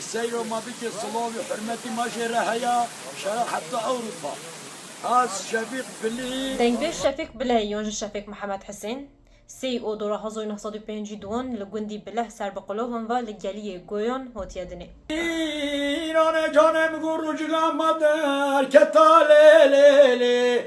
سير ماضيك الصلاة حرمة مجرى هيا شرع حتى أوروبا از شفیق بلی دنگبه شفیق بله یونج شفیق محمد حسین سی او دورا 1905 دوان لگوندی بله سر بقلوان و لگلی گویان هوتیه دنه اینان جانم گرو جگم مادر کتا لیلی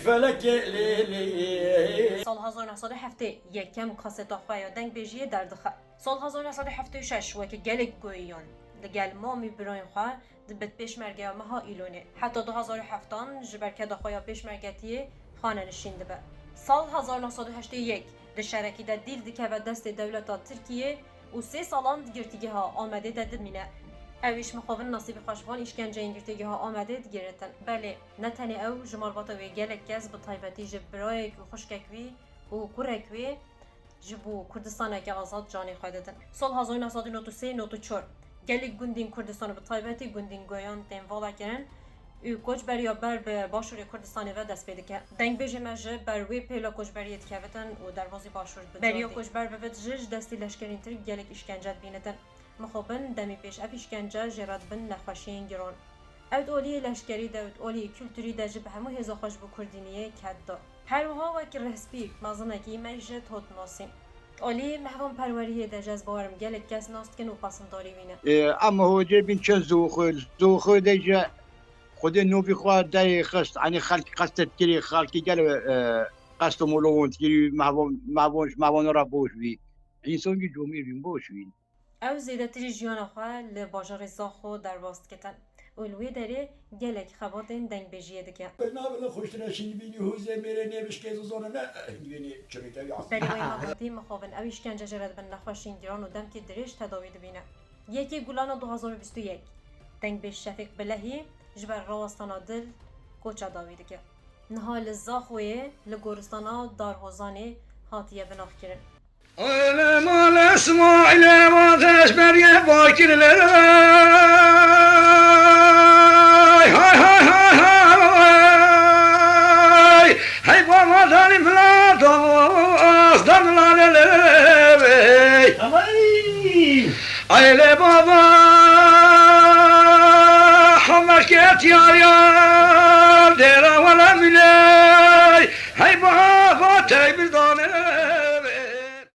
فلک لیلی سال 1907 یکم کاست آخواه دنگ بیجیه در دخه سال 1976 وکه گلک گویان لگل مامی براین خواه دبت پیشمرگه مها ایلونه حتی 2007 جبرکه دخواه پیشمرگتیه خانه نشین دبه سال 1981 ده شرکی ده دیل دکه و دست دولت ترکیه و 3 سالان گرتیگه ها آمده ده دمینه اویش مخابن نصیب خوشوان اشکنجه این گرتیگه ها آمده گرتن بله نتنی او جمال وی گلک کس به طایبتی جبرای خوشککوی و کرکوی جبو کردستان که آزاد جانی خواهدن سال 1993 94 گلی گوندین کردستان به طایبتی گوندین گویان تنوالا کردن او کوچبری بر به باشور کردستان و دست پیدا کرد دنگ بیج مجه بر وی پیلا کوچبری تکاوتن و دروازه باشور بود بریا کوچبر به جج دستی لشکرین تر گلک اشکنجه بینتن مخابن دمی پیش اف اشکنجه جرات بن نخوشین گران اوت اولی لشکری داوت اولی کلتوری دجب همو هزا خوش بو کردینیه کدا هر وها وکی رهسپی مازنه کی مجه توت ناسیم اولی محوان پروریه دجاز بارم گلک کس ناست کن و پاسنداری وینه اما هو جبین چه زوخو دیجا خود نوبی خواه دای خست عنی خلق قصد کری خلقی گل قصد مولوان کری موان را بوش بی انسان کی جمعی بین بوش بین او زیده تری جیان خواه لباجار زاخو در واست کتن اولوی داره گلک خباتن دنگ بجیه دکه نابل خوش نشین بینی حوزه میره نمیش که زونه نه بینی چمیتا یاس بری وی مقاطی مخابن او اشکنجه جرد بن نخوشین گران و دم که درش تداوی دبینه یکی گولان 2021 دنگ به شفیق بلهی جبر راستانا دل کوچا داوی دکه نهال زاخویه لگورستانا دارهوزانه هاتیه بناخ کرن مال اسماعیل ما تشبر یه باکر هی بابا داری بلا دوست دارم لبی ایله بابا حمکت یار درا ولا ملی هی بابا تای بدانه